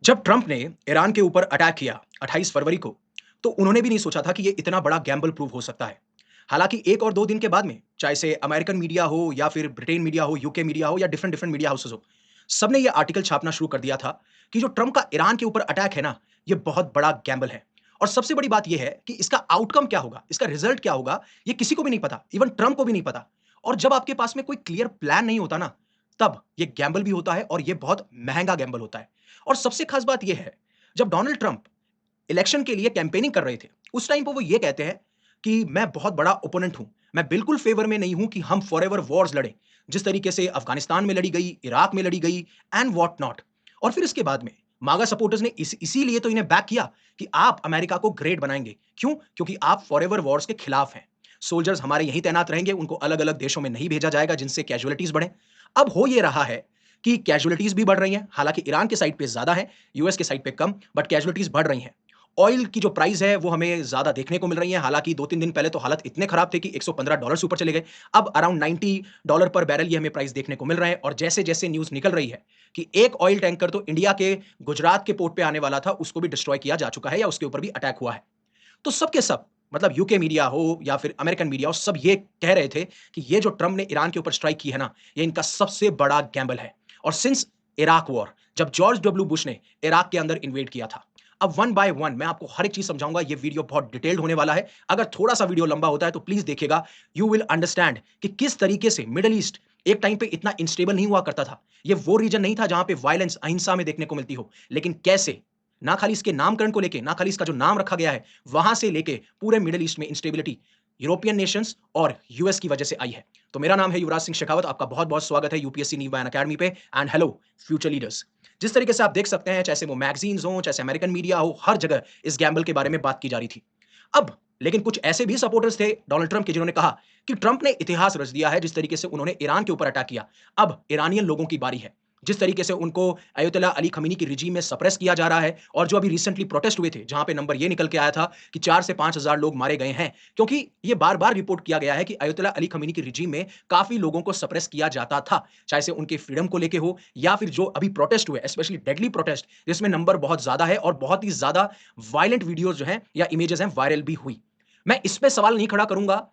जब ट्रंप ने ईरान के ऊपर अटैक किया 28 फरवरी को, तो उन्होंने भी नहीं सोचा था कि ये इतना बड़ा गैम्बल प्रूव हो सकता है। हालांकि 1 और 2 दिन के बाद में, चाहे से अमेरिकन मीडिया हो या फिर ब्रिटेन मीडिया हो, यूके मीडिया हो या डिफरेंट डिफरेंट मीडिया हाउसेस हो, सबने ये आर्टिकल छापना शुरू कर दिया था कि जो ट्रंप का ईरान के ऊपर अटैक है ना, ये बहुत बड़ा गैम्बल है। और सबसे बड़ी बात ये है कि इसका आउटकम क्या होगा, इसका रिजल्ट क्या होगा, ये किसी को भी नहीं पता, इवन ट्रंप को भी नहीं पता। और जब आपके पास में कोई क्लियर प्लान नहीं होता ना, तब ये गैम्बल भी होता है और ये बहुत महंगा गैम्बल होता है। और सबसे खास बात ये है, जब डोनाल्ड ट्रंप इलेक्शन के लिए कैंपेनिंग कर रहे थे, उस टाइम पे वो ये कहते हैं कि मैं बहुत बड़ा ओपोनेंट हूं, मैं बिल्कुल फेवर में नहीं हूं कि हम फॉरएवर वॉर्स लड़ें, जिस तरीके से अफगानिस्तान में लड़ी गई, इराक में लड़ी गई एंड व्हाट नॉट। और फिर इसके बाद में मागा सपोर्टर्स ने इसीलिए तो इन्हें बैक किया कि आप अमेरिका को ग्रेट बनाएंगे। क्यों? क्योंकि आप फॉरएवर वॉर्स के खिलाफ हैं। सोल्जर्स हमारे यहीं तैनात रहेंगे, उनको अलग अलग देशों में नहीं भेजा जाएगा जिनसे कैजुअलिटीज बढ़े। अब हो ये रहा है कि कैजुअलिटीज भी बढ़ रही हैं, हालांकि ईरान के साइड पे ज्यादा है, यूएस के साइड पे कम, बट कैजुअलिटीज बढ़ रही हैं। ऑयल की जो प्राइस है वो हमें ज़्यादा देखने को मिल रही है। हालाँकि 2-3 दिन पहले तो हालत इतने खराब थे कि $115 से ऊपर चले गए। अब अराउंड $90 पर बैरल ये हमें प्राइस देखने को मिल रहा है। और जैसे-जैसे न्यूज़ निकल रही है कि एक ऑयल टैंकर तो इंडिया के गुजरात के पोर्ट पे आने वाला था, उसको भी डिस्ट्रॉय किया जा चुका है या उसके ऊपर भी अटैक हुआ है। तो सब के सब, मतलब यूके मीडिया हो या फिर अमेरिकन मीडिया हो, सब ये कह रहे थे कि ये जो ट्रम्प ने ईरान के ऊपर स्ट्राइक की है ना, ये इनका सबसे बड़ा गैम्बल है। और सिंस इराक वॉर, जब जॉर्ज डब्ल्यू बुश ने इराक के अंदर इन्वेड किया था, अब वन बाय वन मैं आपको हर एक चीज समझाऊंगा। ये वीडियो बहुत डिटेल्ड होने वाला है। अगर थोड़ा सा वीडियो लंबा होता है तो प्लीज देखिएगा। यू विल अंडरस्टैंड कि किस तरीके से मिडल ईस्ट एक टाइम पे इतना इंस्टेबल नहीं हुआ करता था। ये वो रीजन नहीं था जहां पे वायलेंस, अहिंसा में देखने को मिलती हो, लेकिन कैसे ना खाली इसके नामकरण को लेके, ना खाली इसका जो नाम रखा गया है, वहां से लेके पूरे मिडिल ईस्ट में इंस्टेबिलिटी यूरोपियन नेशंस और यूएस की वजह से आई है। तो मेरा नाम है युवराज सिंह शेखावत, आपका बहुत-बहुत स्वागत है यूपीएससी न्यू बयान अकेडमी पे। And hello future leaders. जिस तरीके से आप देख सकते हैं, चाहे वो मैगजीन्स हो, चाहे अमेरिकन मीडिया हो, हर जगह इस गैम्बल के बारे में बात की जा रही थी। अब लेकिन कुछ ऐसे भी सपोर्टर्स थे डोनाल्ड ट्रंप के, जिन्होंने कहा कि ट्रंप ने इतिहास रच दिया है जिस तरीके से उन्होंने ईरान के ऊपर अटैक किया। अब ईरानियन लोगों की बारी है। जिस तरीके से उनको अयतुल्ला अली खमीनी की रिजीम में सप्रेस किया जा रहा है, और जो अभी रिसेंटली प्रोटेस्ट हुए थे, जहां पे नंबर ये निकल के आया था कि 4 से 5,000 लोग मारे गए हैं, क्योंकि ये बार-बार रिपोर्ट किया गया है कि अयतुल्ला अली खमीनी की रिजीम में काफ़ी लोगों को सप्रेस किया जाता था, चाहे से उनके फ्रीडम को लेके हो या फिर जो अभी प्रोटेस्ट हुए, स्पेशली डेडली प्रोटेस्ट, जिसमें नंबर बहुत ज़्यादा है और बहुत ही ज़्यादा वायलेंट वीडियोज़ जो हैं या इमेजेस हैं, वायरल भी हुई। मैं इस पे सवाल नहीं खड़ा करूँगा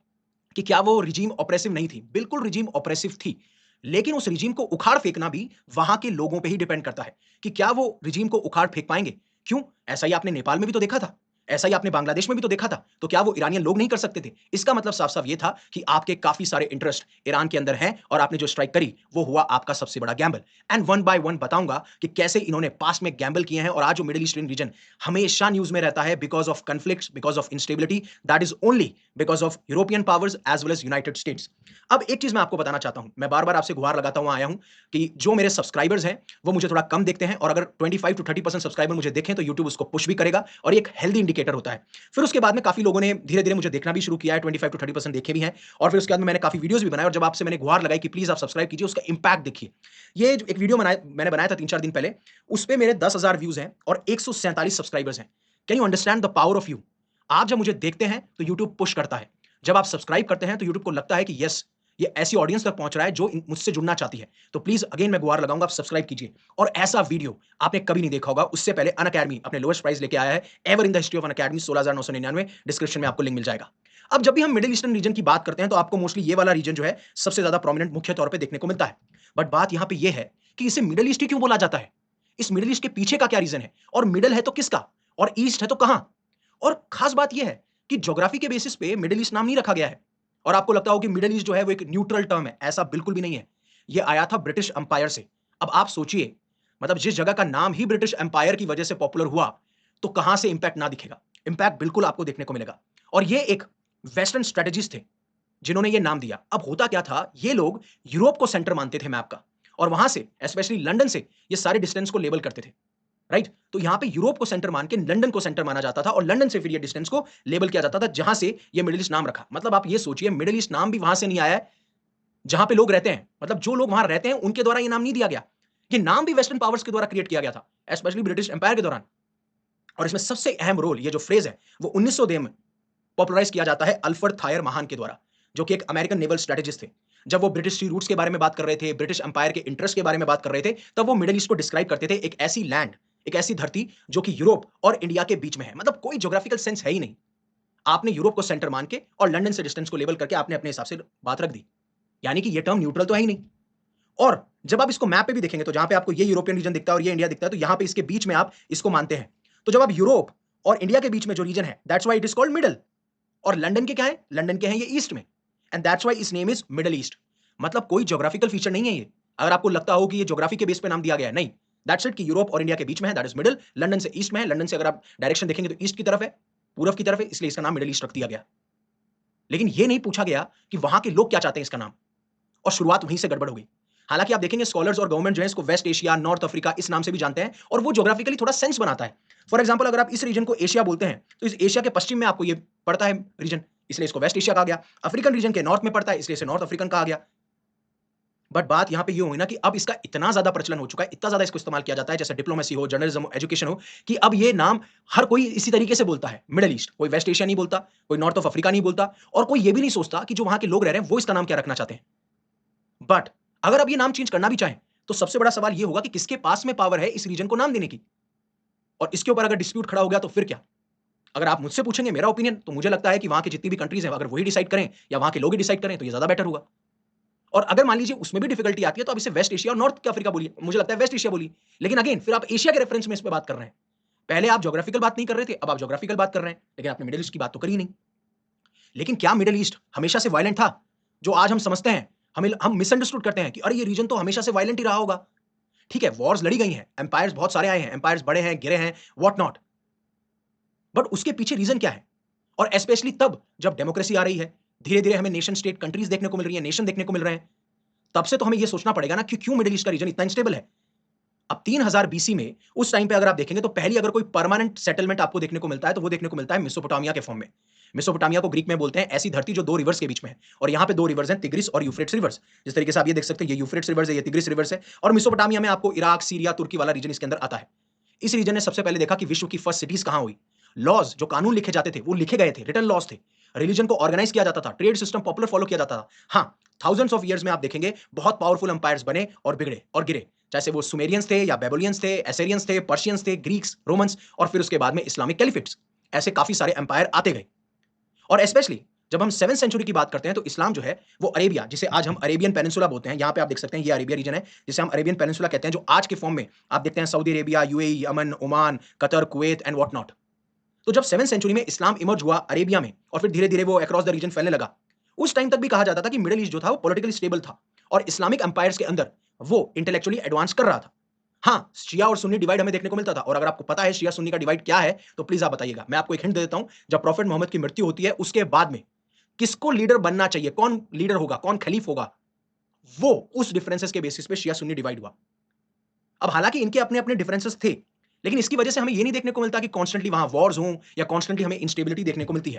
कि क्या वो रिजीम ऑप्रेसिव नहीं थी? बिल्कुल रिजीम ऑप्रेसिव थी। लेकिन उस रिजीम को उखाड़ फेंकना भी वहाँ के लोगों पे ही डिपेंड करता है कि क्या वो रिजीम को उखाड़ फेंक पाएँगे? क्यों? ऐसा ही आपने नेपाल में भी तो देखा था। ऐसा ही आपने बांग्लादेश में भी तो देखा था। तो क्या वो ईरानियन लोग नहीं कर सकते थे? इसका मतलब साफ-साफ ये था कि आपके काफ़ी सारे इंटरेस्ट ईरान के अंदर हैं और आपने जो स्ट्राइक करी, वो हुआ आपका सबसे बड़ा Gamble. And one by one बताऊँगा कि कैसे इन्होंने पास्ट में गैम्बल किए हैं, और आज जो मिडल ईस्टर्न रीजन हमेशा न्यूज़ में रहता है because of conflicts, because of instability, that is only because of European powers as well as United states. अब एक चीज़ मैं आपको बताना चाहता हूँ, मैं बार-बार आपसे गुहार लगाता हुआ आया हूँ कि जो मेरे सब्सक्राइबर्स हैं, वो मुझे थोड़ा कम देखते हैं, और अगर 25 टू 30% सब्सक्राइबर मुझे देखें तो यूट्यूब उसको पुश भी करेगा, और ये एक हेल्दी इंडिकेटर होता है। फिर उसके बाद में काफ़ी लोगों ने धीरे-धीरे मुझे देखना भी शुरू किया है, 25 टू 30% देखे भी हैं, और फिर उसके बाद में मैंने काफ़ी वीडियोज़ भी बनाए, और जब आपसे मैंने गुहार लगाई कि प्लीज़ आप सब्सक्राइब कीजिए, उसका इम्पैक्ट देखिए। ये जो एक वीडियो मैंने बनाया था 3-4 दिन पहले, उसपे मेरे 10,000 व्यूज़ हैं और 147 सब्सक्राइबर्स हैं। Can you understand the power of you? आप जब मुझे देखते हैं तो यूट्यूब पुश करता है। जब आप सब्सक्राइब करते हैं तो यूट्यूब को लगता है कि यस, ये ऐसी ऑडियंस तक पहुंच रहा है जो मुझसे जुड़ना चाहती है। तो प्लीज अगेन मैं गुहार लगाऊंगा, आप सब्सक्राइब कीजिए। और ऐसा वीडियो आपने कभी नहीं देखा होगा। उससे पहले अनअकैडमी अपने लोएस्ट प्राइस लेके आया है ever in the history of Unacademy, 16,999। Description में आपको लिंक मिल जाएगा। अब जब भी हम मिडिल ईस्टर्न रीजन की बात करते हैं तो आपको मोस्टली ये वाला रीजन जो है सबसे ज्यादा प्रोमिनेंट मुख्य तौर पे देखने को मिलता है। बट बात यहां पे ये है कि इसे मिडिल ईस्ट ही क्यों बोला जाता है? इस मिडिल ईस्ट के पीछे का क्या रीजन है? और मिडिल है तो किसका? और ईस्ट है तो कहां? और खास बात यह है कि ज्योग्राफी के बेसिस पे मिडिल ईस्ट नाम नहीं रखा गया है। और आपको लगता हो कि मिडिल ईस्ट जो है वो एक न्यूट्रल टर्म है, ऐसा बिल्कुल भी नहीं है। ये आया था ब्रिटिश एम्पायर से। अब आप सोचिए, मतलब जिस जगह का नाम ही ब्रिटिश एम्पायर की वजह से पॉपुलर हुआ, तो कहां से इंपैक्ट ना दिखेगा? इंपैक्ट बिल्कुल आपको देखने को मिलेगा। और ये एक वेस्टर्न स्ट्रेटेजिस्ट थे जिन्होंने ये नाम दिया। अब होता क्या था, ये लोग यूरोप को सेंटर मानते थे मैप का, और वहां से स्पेशली लंदन से ये सारे डिस्टेंस को लेबल करते थे। राइट? तो यहां पे यूरोप को सेंटर मान के लंदन को सेंटर माना जाता था, और लंदन से फिर ये डिस्टेंस को लेबल किया जाता था, जहां से ये मिडिल ईस्ट नाम रखा। मतलब आप ये सोचिए, मिडिल ईस्ट नाम भी वहां से नहीं आया है जहां पे लोग रहते हैं। मतलब जो लोग वहां रहते हैं उनके द्वारा ये नाम नहीं दिया गया। ये नाम भी वेस्टर्न पावर्स के द्वारा क्रिएट किया गया था, स्पेशली ब्रिटिश एम्पायर के दौरान। और इसमें सबसे अहम रोल, ये जो फ्रेज है, वो 1902 में पॉपुलराइज किया जाता है अल्फ्रेड थायर महान के द्वारा, जो कि एक अमेरिकन नेवल स्ट्रेटेजिस्ट थे। जब वो ब्रिटिश सी रूट्स के बारे में बात कर रहे थे, ब्रिटिश एम्पायर के इंटरेस्ट के बारे में बात कर रहे थे, तब वो मिडिल ईस्ट को डिस्क्राइब करते थे एक ऐसी लैंड एक ऐसी धरती जो कि यूरोप और इंडिया के बीच में है। मतलब कोई ज्योग्राफिकल सेंस है ही नहीं। आपने यूरोप को सेंटर मान के और लंदन से डिस्टेंस को लेबल करके आपने अपने हिसाब से बात रख दी। यानी कि ये टर्म न्यूट्रल तो है ही नहीं। और जब आप इसको मैप पे भी देखेंगे तो जहां पे आपको ये यूरोपियन रीजन दिखता है और ये इंडिया दिखता है, तो यहां पे इसके बीच में आप इसको मानते हैं। तो जब आप यूरोप और इंडिया के बीच में जो रीजन है, that's why it is called middle. और लंदन के क्या है? लंदन के हैं ये ईस्ट में, एंड दैट्स व्हाई इस नेम इज मिडल ईस्ट। मतलब कोई ज्योग्राफिकल फीचर नहीं है ये। अगर आपको लगता हो कि ये ज्योग्राफी के बेस पे नाम दिया गया है, नहीं। दैट्स इट कि यूरोप और इंडिया के बीच में है, दैट इज मिडल। लंदन से ईस्ट में है, लंदन से अगर आप डायरेक्शन देखेंगे तो ईस्ट की तरफ है, पूरब की तरफ है, इसलिए इसका नाम मिडल ईस्ट रख दिया गया। लेकिन ये नहीं पूछा गया कि वहां के लोग क्या चाहते हैं इसका नाम, और शुरुआत वहीं से गड़बड़ हो गई। हालांकि आप देखेंगे स्कॉलर्स और गवर्नमेंट जो है इसको वेस्ट एशिया, नॉर्थ अफ्रीका इस नाम से भी जानते हैं, और वो ज्योग्राफिकली थोड़ा सेंस बनाता है। फॉर एग्जांपल, अगर आप इस रीजन को एशिया बोलते हैं, तो इस एशिया के पश्चिम में आपको ये पड़ता है रीजन, इसलिए इसको वेस्ट एशिया कहा गया। अफ्रीकन रीजन के नॉर्थ में पड़ता है, इसलिए इसे नॉर्थ अफ्रीकन कहा गया। बट बात यहां पे ये हुई ना कि अब इसका इतना ज्यादा प्रचलन हो चुका है, इतना ज्यादा इसको इस्तेमाल किया जाता है, जैसे डिप्लोमेसी हो, जर्नलिज्म हो, एजुकेशन हो, कि अब ये नाम हर कोई इसी तरीके से बोलता है। मिडल ईस्ट, कोई वेस्ट एशिया नहीं बोलता, कोई नॉर्थ ऑफ अफ्रीका नहीं बोलता, और कोई ये भी नहीं सोचता कि जो वहां के लोग रह रहे हैं वो इसका नाम क्या रखना चाहते हैं। बट अगर अब ये नाम चेंज करना भी चाहें, तो सबसे बड़ा सवाल ये होगा कि किसके पास में पावर है इस रीजन को नाम देने की, और इसके ऊपर अगर डिस्प्यूट खड़ा हो गया तो फिर क्या। अगर आप मुझसे पूछेंगे मेरा ओपिनियन, तो मुझे लगता है कि वहां की जितनी भी कंट्रीज हैं, अगर वही डिसाइड करें या वहां के लोग ही डिसाइड करें, तो ये ज्यादा बेटर होगा। और अगर मान लीजिए उसमें भी डिफिकल्टी आती है, तो आप इसे वेस्ट एशिया और नॉर्थ अफ्रीका बोलिए, मुझे लगता है वेस्ट एशिया बोलिए। लेकिन अगेन फिर आप एशिया के रेफरेंस में इस पे बात कर रहे हैं। पहले आप ज्योग्राफिकल बात नहीं कर रहे थे, अब आप ज्योग्राफिकल बात कर रहे हैं, लेकिन आपने मिडिल ईस्ट की बात तो करी नहीं। लेकिन क्या मिडिल ईस्ट हमेशा से वायलेंट था, जो आज हम समझते हैं? हम मिसअंडरस्टूड करते हैं कि अरे ये रीजन तो हमेशा से वायलेंट ही रहा होगा। ठीक है, वॉर्स लड़ी गई हैं, एम्पायर्स बहुत सारे आए हैं, एम्पायर्स बड़े हैं, गिरे हैं, व्हाट नॉट। बट उसके पीछे रीजन क्या है? और स्पेशली तब जब डेमोक्रेसी आ रही है, धीरे-धीरे हमें नेशन स्टेट कंट्रीज देखने को मिल रही है, नेशन देखने को मिल रहे हैं। तब से तो हमें यह सोचना पड़ेगा ना कि क्यों मिडिल ईस्ट का रीजन इतना अनस्टेबल है। अब 3000 बीसी में उस टाइम पे अगर आप देखेंगे तो पहली अगर कोई परमानेंट सेटलमेंट आपको देखने को मिलता है, तो वो देखने को मिलता है मेसोपोटामिया के फॉर्म में। मेसोपोटामिया को ग्रीक में बोलते हैं ऐसी धरती जो 2 रिवर्स के बीच में है, और यहाँ पे 2 रिवर्स हैं, तिग्रिस और यूफ्रेट्स रिवर्स। जिस तरीके से आप ये देख सकते हैं, ये यूफ्रेट्स रिवर्स है, ये तिग्रिस रिवर्स है, और मेसोपोटामिया में आपको इराक, सीरिया, तुर्की वाला रीजन इसके अंदर आता है। इस रीजन ने सबसे पहले देखा कि विश्व की फर्स्ट सिटीज कहाँ हुई। लॉज, जो कानून लिखे जाते थे, वो लिखे गए थे, रिटन लॉज थे। रिलीजन को ऑर्गेनाइज किया जाता था, ट्रेड सिस्टम पॉपुलर फॉलो किया जाता था। हाँ, थाउजेंड्स ऑफ ईयर्स में आप देखेंगे बहुत पावरफुल एम्पायर्स बने और बिगड़े और गिरे, चाहे वो सुमेरियंस थे या बेबोलियंस थे, एसेरियंस थे, पर्शियंस थे, ग्रीक्स, रोमन्स, और फिर उसके बाद में इस्लामिक कैलिफेट्स। ऐसे काफी सारे एम्पायर आते गए। और स्पेशली जब हम 7th सेंचुरी की बात करते हैं, तो इस्लाम जो है वो अरेबिया, जिसे आज हम अरेबियन पेनिनसुला बोलते हैं, यहाँ पे आप देख सकते हैं ये अरेबिया रीजन है, जिसे हम अरेबियन पेनिनसुला कहते हैं, जो आज के फॉर्म में आप देखते हैं Saudi Arabia, UAE, Yemen, Oman, Qatar, Kuwait and what not. तो जब 7th सेंचुरी में इस्लाम इमर्ज हुआ अरेबिया में, और फिर धीरे-धीरे वो अक्रॉस द रीजन फैलने लगा, उस टाइम तक भी कहा जाता था कि मिडल ईस्ट जो था वो पॉलिटिकली स्टेबल था, और इस्लामिक एम्पायर्स के अंदर वो इंटेलेक्चुअली एडवांस कर रहा था। हाँ, शिया और सुन्नी डिवाइड हमें देखने को मिलता था, और अगर आपको पता है शिया सुन्नी का डिवाइड क्या है, तो प्लीज आप बताइएगा। मैं आपको एक हिंट दे देता हूं, जब प्रॉफेट मोहम्मद की मृत्यु होती है, उसके बाद में किसको लीडर बनना चाहिए, कौन लीडर होगा, कौन खलीफ होगा, वो उस डिफरेंसेस के बेसिस पे शिया सुन्नी डिवाइड हुआ। अब हालांकि इनके अपने अपने डिफरेंसेस थे, लेकिन इसकी वजह से हमें ये नहीं देखने को मिलता कि कॉन्स्टेंटली वहां वॉर्स हों या कॉन्स्टेंटली हमें इंस्टेबिलिटी देखने को मिलती है।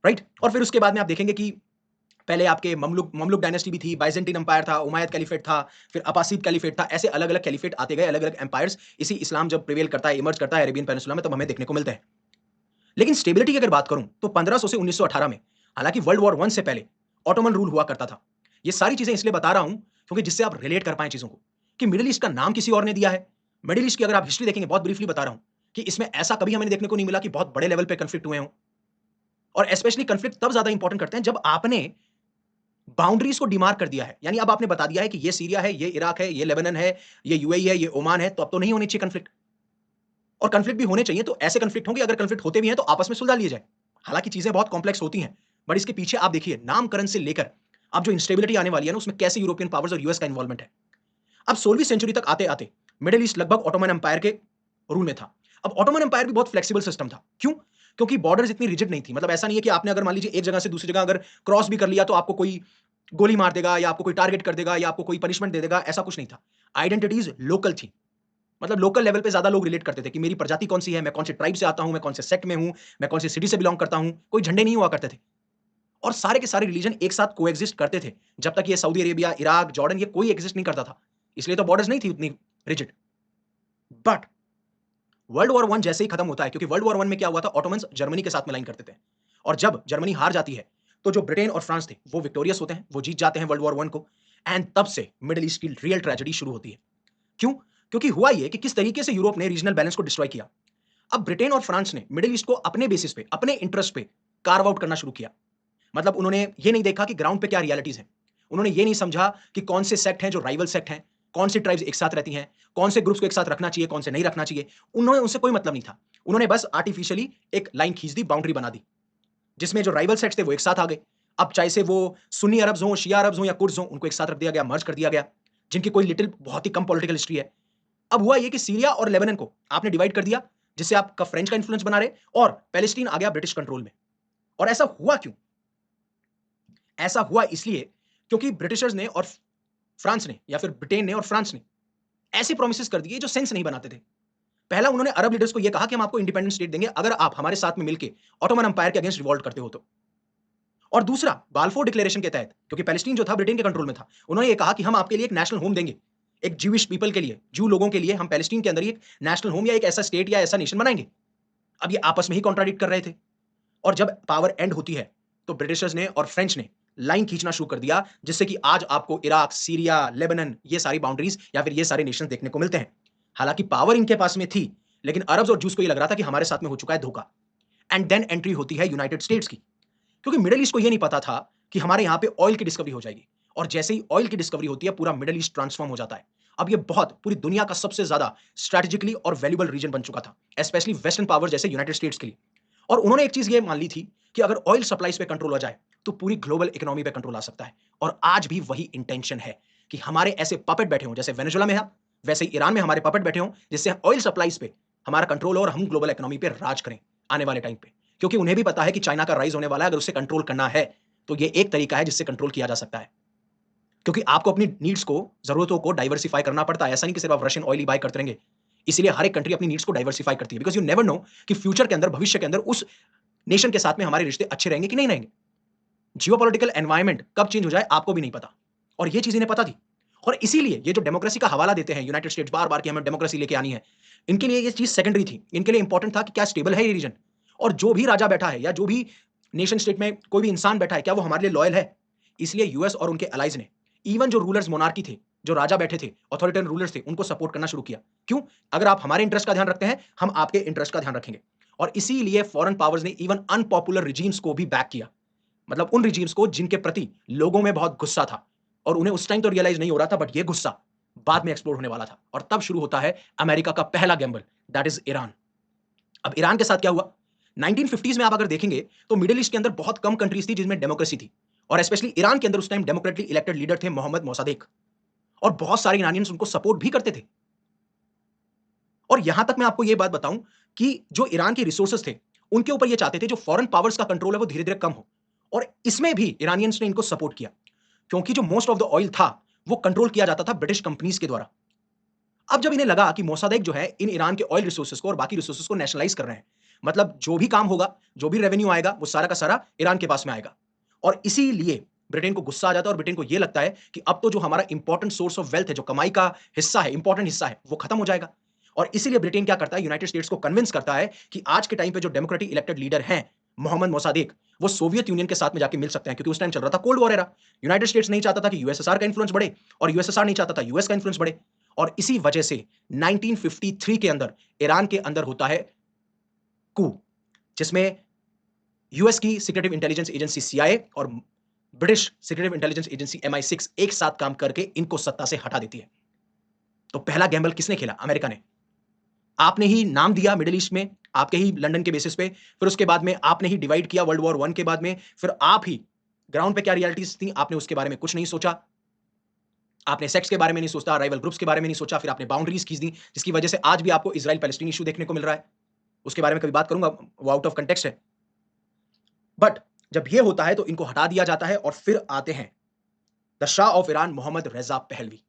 राइट? और फिर उसके बाद में आप देखेंगे कि पहले आपके ममलुक ममलुक डायनेस्टी भी थी, बाइजेंटीन एम्पायर था, उमायद कैलिफेट था, फिर अब्बासीद कैलिफेट था। ऐसे अलग-अलग कैलिफेट आते गए, अलग-अलग एम्पायर्स। इसी इस्लाम जब प्रिवेल करता है, इमर्ज करता है अरेबियन पेनिनसुला में, तब हमें देखने को मिलता है। लेकिन स्टेबिलिटी की अगर बात करूं, तो 1500 से 1918 में, हालांकि वर्ल्ड वॉर 1 से पहले ऑटोमन रूल हुआ करता था। ये सारी चीजें इसलिए बता रहा हूं क्योंकि जिससे आप रिलेट कर पाएं चीजों को, कि मिडिल ईस्ट का नाम किसी और ने दिया है। मिडिल ईस्ट की अगर आप हिस्ट्री देखेंगे, बहुत ब्रीफली बता रहा हूं, कि इसमें ऐसा कभी हमें देखने को नहीं मिला कि बहुत बड़े लेवल पे कन्फ्लिक्ट हुए हों। और स्पेशली कन्फ्लिक्ट तब ज्यादा इंपॉर्टेंट करते हैं जब आपने बाउंड्रीज को डिमार्क कर दिया है। यानी अब आपने बता दिया है कि ये सीरिया है, ये इराक है, ये लेबनान है, ये यूएई है, ये ओमान है, तो अब तो नहीं होनी चाहिए कन्फ्लिक्ट। और कन्फ्लिक्ट भी होने चाहिए तो ऐसे कन्फ्लिक्ट होंगे, अगर कन्फ्लिक्ट होते भी हैं तो आपस में सुलझा लिए जाए। हालांकि चीजें बहुत कॉम्प्लेक्स होती हैं, बट इसके पीछे आप देखिए नामकरण से लेकर अब जो इंस्टेबिलिटी आने वाली है ना, उसमें कैसे यूरोपियन पावर्स और यूएस का इन्वॉल्वमेंट है। अब 16वीं सेंचुरी तक आते आते मिडिल ईस्ट लगभग ऑटोमन एम्पायर के रूल में था। अब ऑटोमन एम्पायर भी बहुत फ्लेक्सिबल सिस्टम था। क्यों? क्योंकि बॉर्डर्स इतनी रिजिड नहीं थी। मतलब ऐसा नहीं है कि आपने अगर मान लीजिए एक जगह से दूसरी जगह अगर क्रॉस भी कर लिया तो आपको कोई गोली मार देगा या आपको कोई टारगेट कर देगा या आपको कोई पनिशमेंट दे देगा, ऐसा कुछ नहीं था। आइडेंटिटीज लोकल थी। मतलब लोकल लेवल पे ज्यादा लोग रिलेट करते थे कि मेरी प्रजाति कौन सी है, मैं कौन से ट्राइब से आता हूं, मैं कौन से सेक्ट में हूं, मैं कौन सी सिटी से बिलोंग करता हूं। कोई झंडे नहीं हुआ करते थे, और सारे के सारे रिलीजन एक साथ कोएग्जिस्ट करते थे। जब तक ये सऊदी अरेबिया, इराक, जॉर्डन, ये कोई एग्जिस्ट नहीं करता था, इसलिए तो बॉर्डर्स नहीं थी उतनी rigid. But world war one जैसे ही खत्म होता है, क्योंकि वर्ल्ड वॉर वन में क्या हुआ था, ऑटोमन्स जर्मनी के साथ में लाइन करते थे, और जब जर्मनी हार जाती है तो जो ब्रिटेन और फ्रांस थे वो विक्टोरियस होते हैं, वो जीत जाते हैं वर्ल्ड वॉर वन को। एंड तब से मिडिल ईस्ट की रियल ट्रेजेडी शुरू होती है। क्यों? क्योंकि हुआ ये कि किस तरीके से यूरोप ने रीजनल बैलेंस को डिस्ट्रॉय किया। अब ब्रिटेन और फ्रांस ने मिडिल ईस्ट को अपने बेसिस पे, अपने इंटरेस्ट पे कार्व आउट करना शुरू किया। मतलब उन्होंने ये नहीं देखा कि ग्राउंड पे क्या रियलिटीज़ हैं। उन्होंने ये नहीं समझा कि कौन से सेक्ट हैं जो राइवल सेक्ट हैं, कौन सी ट्राइब्स एक साथ रहती हैं, कौन से ग्रुप्स को एक साथ रखना चाहिए, कौन से नहीं रखना चाहिए। उन्होंने उनसे कोई मतलब नहीं था। उन्होंने बस आर्टिफिशियली एक लाइन खींच दी, बाउंड्री बना दी, जिसमें जो राइवल सेक्ट्स थे वो एक साथ आ गए। अब चाहे से वो सुन्नी अरब्स हों, शिया अरब्स हों या कुर्द्स हों, उनको एक साथ रख दिया गया, मर्ज कर दिया गया, जिनकी कोई लिटिल बहुत ही कम पॉलिटिकल हिस्ट्री है। अब हुआ ये कि सीरिया और लेबनान को आपने डिवाइड कर दिया, जिससे आपका फ्रेंच का इन्फ्लुएंस बना रहे, और पैलेस्टीन आ गया ब्रिटिश कंट्रोल में। और ऐसा हुआ क्यों? ऐसा हुआ इसलिए क्योंकि ब्रिटिशर्स ने और फ्रांस ने, या फिर ब्रिटेन ने और फ्रांस ने ऐसे प्रोमिसेस कर दिए जो सेंस नहीं बनाते थे। पहला उन्होंने अरब लीडर्स को यह कहा कि हम आपको इंडिपेंडेंट स्टेट देंगे अगर आप हमारे साथ में मिलकर ऑटोमन एम्पायर के अगेंस्ट रिवॉल्ट करते हो तो। और दूसरा, बाल्फोर डिक्लेरेशन के तहत, क्योंकि पैलेस्टीन जो था ब्रिटेन के कंट्रोल में था, उन्होंने ये कहा कि हम आपके लिए एक नेशनल होम देंगे, एक ज्यूइश पीपल के लिए, ज्यू लोगों के लिए हम पैलेस्टीन के अंदर ही एक नेशनल होम या एक ऐसा स्टेट या ऐसा नेशन बनाएंगे। अब ये आपस में ही कॉन्ट्राडिक्ट कर रहे थे। और जब पावर एंड होती है तो ब्रिटिशर्स ने और फ्रेंच ने लाइन खींचना शुरू कर दिया, जिससे कि आज आपको इराक, सीरिया, लेबनान, ये सारी बाउंड्रीज या फिर ये सारे नेशन देखने को मिलते हैं। हालांकि पावर इनके पास में थी, लेकिन अरब्स और जूस को ये लग रहा था कि हमारे साथ में हो चुका है धोखा। एंड देन एंट्री होती है यूनाइटेड स्टेट्स की, क्योंकि मिडिल ईस्ट को ये नहीं पता था कि हमारे यहां पे ऑयल की डिस्कवरी हो जाएगी। और जैसे ही ऑयल की डिस्कवरी होती है, पूरा मिडिल ईस्ट ट्रांसफॉर्म हो जाता है। अब ये बहुत पूरी दुनिया का सबसे ज्यादा स्ट्रेटेजिकली और वैल्यूबल रीजन बन चुका था, स्पेशली वेस्टर्न पावर जैसे यूनाइटेड स्टेट्स के लिए। और उन्होंने एक चीज ये मान ली थी कि अगर ऑयल सप्लाईज पे कंट्रोल हो जाए तो पूरी ग्लोबल इकोनॉमी पे कंट्रोल आ सकता है। और आज भी वही इंटेंशन है कि हमारे ऐसे पपेट बैठे हों, जैसे वेनेजुएला में है वैसे ही ईरान में हमारे पपेट बैठे हों, जिससे ऑयल सप्लाईज पे हमारा कंट्रोल हो और हम ग्लोबल इकोनॉमी पे राज करें आने वाले टाइम पे। क्योंकि उन्हें भी पता है कि चाइना का राइज होने वाला है, अगर उसे कंट्रोल करना है तो ये एक तरीका है जिससे कंट्रोल किया जा सकता है। क्योंकि आपको अपनी नीड्स को, जरूरतों को डाइवर्सिफाई करना पड़ता है। ऐसा नहीं कि सिर्फ आप रशियन ऑयल ही बाय करते रहेंगे। इसीलिए हर एक कंट्री अपनी नीड्स को डाइवर्सिफाई करती है, बिकॉज यू नेवर नो कि फ्यूचर के अंदर, भविष्य के अंदर उस नेशन के साथ में हमारे रिश्ते अच्छे रहेंगे कि नहीं रहेंगे। जियोपॉलिटिकल एनवायरनमेंट कब चेंज हो जाए आपको भी नहीं पता, और ये चीज इन्हें पता थी। और इसीलिए ये जो डेमोक्रेसी का हवाला देते हैं यूनाइटेड स्टेट्स बार बार कि हमें डेमोक्रेसी लेके आनी है, इनके लिए ये चीज सेकेंडरी थी। इनके लिए इंपॉर्टेंट था कि क्या स्टेबल है ये रीजन, और जो भी राजा बैठा है या जो भी नेशन स्टेट में कोई भी इंसान बैठा है, क्या वो हमारे लिए लॉयल है। इसलिए यूएस और उनके अलाइज ने इवन जो रूलर्स मोनार्की थे, जो राजा बैठे थे, अथॉरिटेरियन रूलर्स थे, उनको सपोर्ट करना शुरू किया। क्यों? अगर आप हमारे इंटरेस्ट का ध्यान रखते हैं, हम आपके इंटरेस्ट का ध्यान रखेंगे। और इसीलिए फॉरेन पावर्स ने इवन अनपॉपुलर रिजीम्स को भी बैक किया। मतलब उन रिजीम्स को जिनके प्रति लोगों में बहुत गुस्सा था, और उन्हें उस टाइम तो रियलाइज नहीं हो रहा था, बट ये गुस्सा बाद में एक्सप्लोर होने वाला था। और तब शुरू होता है अमेरिका का पहला गैम्बल, दैट इज ईरान। अब ईरान के साथ क्या हुआ? 1950s में आप अगर देखेंगे तो मिडिल ईस्ट के अंदर बहुत कम कंट्रीज थी जिनमें डेमोक्रेसी थी, और स्पेशली ईरान के अंदर उस टाइम डेमोक्रेटली इलेक्टेड लीडर थे मोहम्मद मोसादेक, और बहुत सारे ईरानियंस उनको सपोर्ट भी करते थे। और यहां तक मैं आपको यह बात बताऊं कि जो ईरान के रिसोर्सेस थे, उनके ऊपर ये चाहते थे जो फॉरेन पावर्स का कंट्रोल है वो धीरे धीरे कम हो, और इसमें भी ईरानियंस ने इनको सपोर्ट किया, क्योंकि जो मोस्ट ऑफ द ऑयल था वो कंट्रोल किया जाता था ब्रिटिश कंपनीज के द्वारा। अब जब इन्हें लगा कि मोसादेक जो है इन ईरान के ऑयल रिसोर्सेज को और बाकी रिसोर्सेज को नेशनलाइज कर रहे हैं, मतलब जो भी काम होगा, जो भी रेवेन्यू आएगा, वो सारा का सारा ईरान के पास में आएगा। और इसीलिए ब्रिटेन को गुस्सा आ जाता है, और ब्रिटेन को यह लगता है कि अब तो जो हमारा इंपॉर्टेंट सोर्स ऑफ वेल्थ है, जो कमाई का हिस्सा है, इंपॉर्टेंट हिस्सा है, वो खत्म हो जाएगा। और इसीलिए ब्रिटेन क्या करता है, यूनाइटेड स्टेट्स को कन्विंस करता है कि आज के टाइम पे जो डेमोक्रेटिक इलेक्टेड लीडर हैं मोहम्मद मोसादेक, वो सोवियत यूनियन के साथ में जाके मिल सकते हैं, क्योंकि उस टाइम चल रहा था cold war era. United states नहीं चाहता था कि यूएसएसआर का इन्फ्लुएंस बढ़े, और यूएसएसआर नहीं चाहता था यूएस का इन्फ्लुएंस बढ़े। और इसी वजह से 1953 के अंदर ईरान के अंदर होता है कू, जिसमें यूएस की सीक्रेटिव इंटेलिजेंस एजेंसी सीआईए और British secretive intelligence agency MI6 एक साथ काम करके इनको सत्ता से हटा देती है। तो पहला गैम्बल किसने खेला? अमेरिका ने। आपने ही नाम दिया मिडिल ईस्ट में, आपके ही लंदन के बेसिस पे, फिर उसके बाद में आपने ही डिवाइड किया वर्ल्ड वॉर 1 के बाद में, फिर आप ही ग्राउंड पे क्या रियलिटीज थी आपने उसके बारे में कुछ नहीं सोचा। आपने सेक्स के बारे में नहीं सोचा, राइवल ग्रुप्स के बारे में नहीं सोचा, फिर आपने बाउंड्रीज खींच दी, जिसकी वजह से आज भी आपको इजराइल पैलेस्टीन इशू देखने को मिल रहा है। उसके बारे में कभी बात करूंगा, वो आउट ऑफ कंटेक्स्ट है। बट जब ये होता है तो इनको हटा दिया जाता है, और फिर आते हैं the Shah of Iran Mohammad Reza Pahlavi.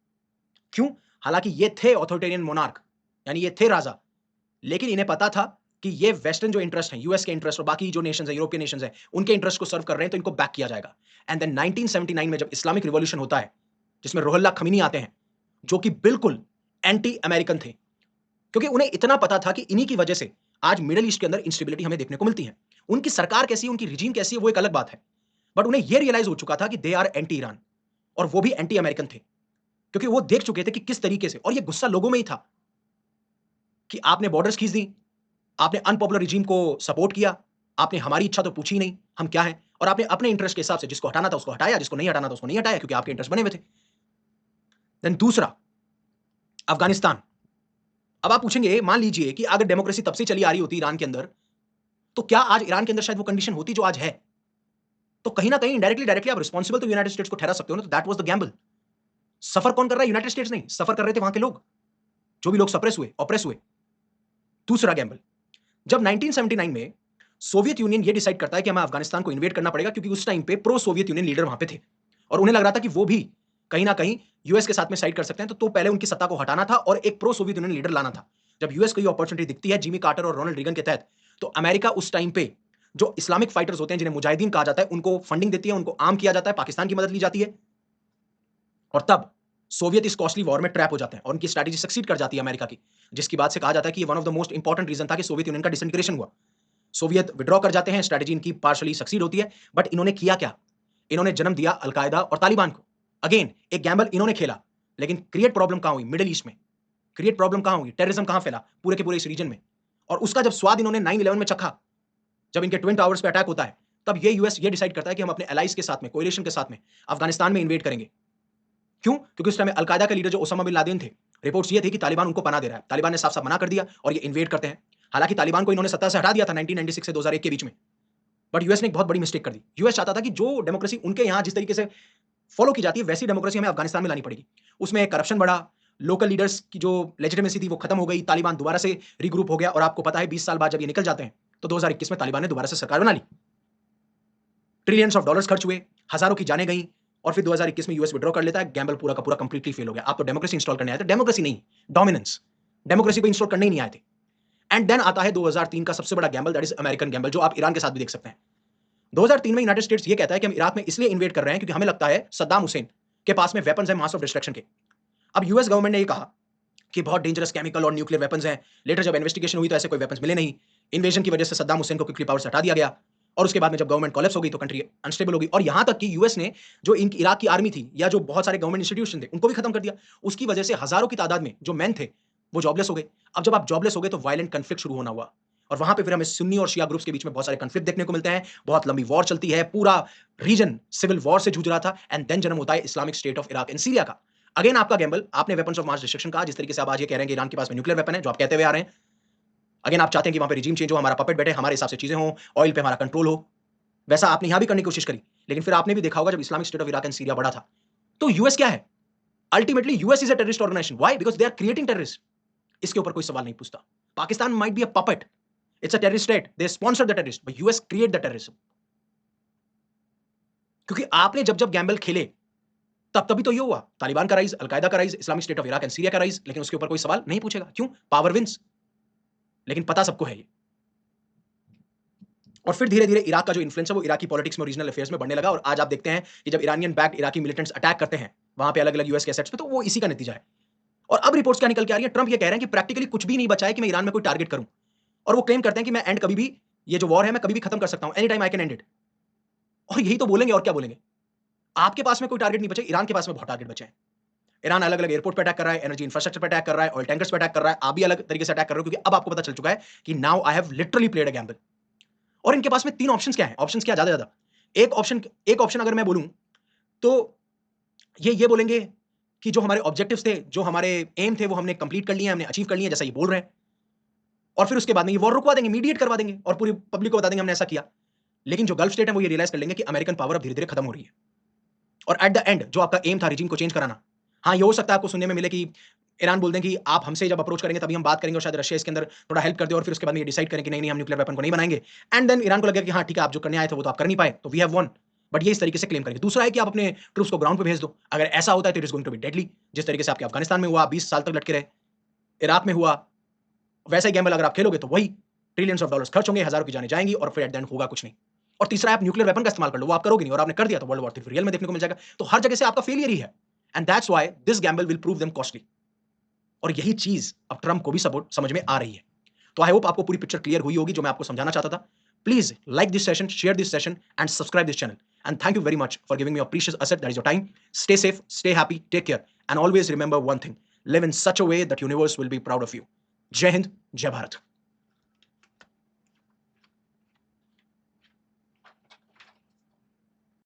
क्यों? हालांकि ये थे ऑथोरिटेरियन मोनार्क, यानी ये थे राजा, लेकिन इन्हें पता था कि ये वेस्टर्न जो इंटरेस्ट है, यूएस के इंटरेस्ट और बाकी जो नेशंस है, यूरोपियन नेशंस है, उनके इंटरेस्ट को सर्व कर रहे हैं, तो इनको बैक किया जाएगा। एंड देन 1979 में जब इस्लामिक रिवॉल्यूशन होता है, जिसमें रुहुल्लाह खमीनी आते हैं, जो कि बिल्कुल एंटी अमेरिकन थे, क्योंकि उन्हें इतना पता था कि इन्हीं की वजह से आज मिडिल ईस्ट के अंदर इंस्टेबिलिटी हमें देखने को मिलती है। उनकी सरकार कैसी है, उनकी रिजीम कैसी है, वो एक अलग बात है, बट उन्हें यह रियलाइज हो चुका था कि दे आर एंटी ईरान, और वो भी एंटी अमेरिकन थे, क्योंकि वो देख चुके थे कि किस तरीके से, और ये गुस्सा लोगों में ही था, कि आपने बॉर्डर्स खींच दी, आपने अनपॉपुलर रिजीम को सपोर्ट किया, आपने हमारी इच्छा तो पूछी ही नहीं, हम क्या हैं? और आपने अपने इंटरेस्ट के हिसाब से जिसको हटाना था उसको हटाया, जिसको नहीं हटाना था उसको नहीं हटाया क्योंकि आपके इंटरेस्ट बने हुए थे। देन दूसरा, अफ़गानिस्तान। अब आप पूछेंगे, मान लीजिए कि अगर डेमोक्रेसी तब से चली आ रही होती ईरान के अंदर, तो क्या आज ईरान के अंदर शायद वो कंडीशन होती जो आज है? तो कहीं न कहीं इनडायरेक्टली डायरेक्टली आप रिस्पांसिबल तो यूनाइटेड स्टेट्स को ठहरा सकते हो ना, तो दैट वाज़ द गैम्बल। सफर कौन कर रहा है? यूनाइटेड स्टेट्स नहीं, सफर कर रहे थे वहां के लोग, जो भी लोग सप्रेस हुए, ऑप्रेस हुए। दूसरा गैम्बल, जब 1979 में सोवियत यूनियन ये डिसाइड करता है कि हमें अफगानिस्तान को इन्वेड करना पड़ेगा क्योंकि उस टाइम पे प्रो सोवियत यूनियन लीडर वहां पे थे और उन्हें लग रहा था कि वो भी कहीं ना कहीं यूएस के साथ में साइड कर सकते हैं, तो पहले उनकी सत्ता को हटाना था और एक प्रो सोवियत यूनियन लीडर लाना था। जब यूएस को ये अपॉर्चुनिटी दिखती है जिमी कार्टर और रोनाल्ड रीगन के तहत, तो अमेरिका उस टाइम पे जो इस्लामिक फाइटर्स होते हैं जिन्हें मुजाहिदीन कहा जाता है उनको फंडिंग देती है, उनको आर्म किया जाता है, पाकिस्तान की मदद ली जाती है और तब सोवियत इस कॉस्टली वॉर में ट्रैप हो जाते हैं और उनकी स्ट्रैटेजी सक्सीड कर जाती है अमेरिका की, जिसकी बात से कहा जाता है कि ये one of the most important reason था कि सोवियत यूनियन का डिसइंटीग्रेशन हुआ। सोवियत विड्रॉ कर जाते हैं, स्ट्रैटेजी इनकी पार्शली सक्सीड होती है, बट इन्होंने किया क्या? इन्होंने जन्म दिया अल-कायदा और तालिबान को। अगेन एक गैम्बल इन्होंने खेला, लेकिन क्रिएट प्रॉब्लम कहां हुई? मिडल ईस्ट में। क्रिएट प्रॉब्लम कहां हुई? टेररिज्म कहां फैला? पूरे के पूरे इस रीजन में। और उसका जब स्वाद इन्होंने 9/11 में चखा, जब इनके ट्विन टावर्स पे अटैक होता है, तब ये यूएस ये डिसाइड करता है कि हम अपने एलाइज के साथ में, कोएलिशन के साथ में अफगानिस्तान में इन्वेड करेंगे। क्यों? क्योंकि उस टाइम में अल-कायदा के लीडर जो ओसामा बिन लादेन थे, रिपोर्ट्स ये थी कि तालिबान उनको पनाह दे रहा है। तालिबान ने साफ-साफ मना कर दिया और ये इन्वेड करते हैं। हालांकि तालिबान को इन्होंने सत्ता से हटा दिया था 1996 से 2001 के बीच में। बट यूएस ने एक बहुत बड़ी मिस्टेक कर दी। यूएस चाहता था कि जो डेमोक्रेसी उनके यहाँ जिस तरीके से फॉलो की जाती है, वैसी डेमोक्रेसी हमें अफगानिस्तान में लानी पड़ेगी। उसमें करप्शन बढ़ा, लोकल लीडर्स की जो लेजिटिमेसी थी वो खत्म हो गई, तालिबान दोबारा से रीग्रुप हो गया और आपको पता है 20 साल बाद जब ये निकल जाते हैं, तो 2021 में तालिबान ने दोबारा से सरकार बना ली। ट्रिलियंस ऑफ डॉलर्स खर्च हुए, हज़ारों की जानें गईं और फिर 2021 में यूएस विथड्रॉ कर लेता है, गैम्बल पूरा का पूरा कंप्लीटली फेल हो गया। आप तो डेमोक्रेसी इंस्टॉल करने आए थे, डेमोक्रेसी नहीं, डोमिनेंस। डेमोक्रेसी को इंस्टॉल करने ही नहीं आए थे। एंड देन आता है 2003 का सबसे बड़ा Gamble, that is American Gamble, जो आप ईरान के साथ भी देख सकते हैं। 2003 में यूनाइटेड स्टेट्स ये कहता है कि हम इराक में इसलिए इन्वेड कर रहे हैं क्योंकि हमें लगता है सद्दाम हुसैन के पास में वेपन्स हैं मास ऑफ डिस्ट्रक्शन के। अब यूएस गवर्नमेंट ने ये कहा कि बहुत डेंजरस केमिकल और न्यूक्लियर वेपन्स हैं। लेटर जब इन्वेस्टिगेशन हुई तो ऐसे कोई वेपन्स मिले नहीं। इन्वेजन की वजह से सद्दाम हुसैन को क्विकली पावर से हटा दिया गया और उसके बाद में जब गवर्नमेंट कोलैप्स हो गई तो कंट्री अनस्टेबल हो गई और यहां तक कि यूएस ने जो इनकी इराक की आर्मी थी या जो बहुत सारे गवर्नमेंट इंस्टीट्यूशन थे उनको भी खत्म कर दिया। उसकी वजह से हजारों की तादाद में जो मैन थे वो जॉबलेस हो गए। अब जब आप जॉबलेस हो गए तो वायलेंट कन्फ्लिक्ट शुरू होना हुआ और वहां पे फिर हमें सुन्नी और शिया ग्रुप्स के बीच में बहुत सारे कन्फ्लिक्ट देखने को मिलते हैं। बहुत लंबी वॉर चलती है, पूरा रीजन सिविल वॉर से जूझ रहा था एंड देन जन्म होता है Islamic State of Iraq and Syria का। अगेन आपका गैम्बल, आपने वेपन्स ऑफ मास डिस्ट्रक्शन कहा, जिस तरीके से आप आज ये कह रहे हैं कि ईरान के पास में न्यूक्लियर वेपन है, जो आप कहते हुए आ रहे हैं। अगेन आप चाहते हैं कि वहां पे रिजीम चेंज हो, हमारा पपेट बैठे, हमारे हिसाब से चीजें हों, ऑयल पे हमारा कंट्रोल हो। वैसा आपने यहां भी करने की कोशिश करी, लेकिन फिर आपने भी देखा होगा जब Islamic State of Iraq and Syria बढ़ा था, तो यूएस क्या है? Ultimately US is a terrorist organisation. Why? Because they are creating terrorist. इसके ऊपर कोई सवाल नहीं पूछता। Pakistan might be a puppet, it's a terrorist state, they sponsor the terrorist, but US create the terrorism. क्योंकि आपने जब-जब गैम्बल खेले, तब तभी तो ये हुआ। तालिबान का राइज़, अल-कायदा का rise, Islamic State of Iraq and Syria का राइज़, लेकिन उसके ऊपर कोई सवाल नहीं पूछेगा। क्यों? Power wins. लेकिन पता सबको है ये। और फिर धीरे-धीरे इराक का जो इन्फ्लुएंस है वो इराकी पॉलिटिक्स में, रीजनल अफेयर्स में बढ़ने लगा और आज आप देखते हैं कि जब Iranian backed Iraqi militants attack करते हैं, वहाँ पे अलग-अलग यूएस के एसेट्स पे, तो वो इसी का नतीजा है। और अब रिपोर्ट्स क्या निकल के आ रही है, ट्रम्प ये कह रहे हैं कि प्रैक्टिकली कुछ भी नहीं बचा है कि मैं ईरान में कोई टारगेट करूँ। और वो क्लेम करते हैं कि मैं एंड कभी भी, ये जो वॉर है मैं कभी भी खत्म कर सकता हूँ, any time I can and it. और यही तो बोलेंगे और क्या बोलेंगे? आपके पास में कोई टारगेट नहीं बचे, ईरान के पास में बहुत टारगेट बचे हैं। ईरान अलग-अलग एयरपोर्ट पे अटैक कर रहा है, एनर्जी इंफ्रास्ट्रक्चर पे अटैक कर रहा है, ऑयल टैंकर्स पे अटैक कर रहा है। आप भी अलग तरीके से अटैक कर रहे हो क्योंकि अब आपको पता चल चुका है कि now I have literally played a gamble. और इनके पास में 3 ऑप्शंस क्या हैं? ऑप्शंस क्या ज़्यादा से ज़्यादा? एक ऑप्शन अगर मैं बोलूँ, तो ये बोलेंगे कि जो हमारे ऑब्जेक्टिव्स थे, जो हमारे एम थे, वो हमने कंप्लीट कर लिए हैं, हमने अचीव कर लिए हैं, जैसा ये बोल रहे हैं। और फिर उसके बाद में ये वॉर रुकवा देंगे, मीडिएट करवा देंगे और पूरी पब्लिक को बता देंगे हमने ऐसा किया। लेकिन जो गल्फ स्टेट है वो ये रियलाइज़ कर लेंगे कि अमेरिकन पावर अब धीरे-धीरे खत्म हो रही है। और एट द एंड जो आपका एम था रिजीम को चेंज कराना, हाँ, ये हो सकता है आपको सुनने में मिले कि ईरान बोल दें कि आप हमसे जब अप्रोच करेंगे तभी हम बात करेंगे और शायद रशिया इसके अंदर थोड़ा हेल्प कर दे और फिर उसके बाद में ये डिसाइड करें कि नहीं, हम न्यूक्लियर वेपन को नहीं बनाएँगे। एंड देन ईरान को लगेगा कि हाँ, ठीक है, आप जो करने आए थे वो तो आप कर नहीं पाए, तो वी हैव वॉन। बट ये इस तरीके से क्लेम करेंगे। दूसरा है कि आप अपने ट्रूप्स को ग्राउंड पे भेज दो। अगर ऐसा होता है तो it is going to be deadly. जिस तरीके से आपके अफगानिस्तान में हुआ, 20 साल तक लटके रहे, इराक में हुआ, वैसा ही गैम्बल अगर आप खेलोगे तो वही ट्रिलियंस ऑफ डॉलर्स खर्च होंगे, हज़ारों की जानें जाएँगी और फिर एट द एंड होगा कुछ नहीं। और तीसरा है आप न्यूक्लियर वेपन का इस्तेमाल कर लो, वो आप करोगे नहीं और आपने कर दिया तो वर्ल्ड वॉर 3 रियल में देखने को मिल जाएगा। तो हर जगह से आपका फेलियर ही है and that's why this Gamble will prove them costly. और यही चीज़ अब ट्रम्प को भी सपोर्ट समझ में आ रही है। तो आई होप आपको पूरी पिक्चर क्लियर हुई होगी जो मैं आपको समझाना चाहता था। Please like this session, share this session and subscribe this channel. And thank you very much for giving me your precious asset that is your time. Stay safe, stay happy, take care and always remember one thing, live in such a way that universe will be proud of you. जय हिंद, जय भारत।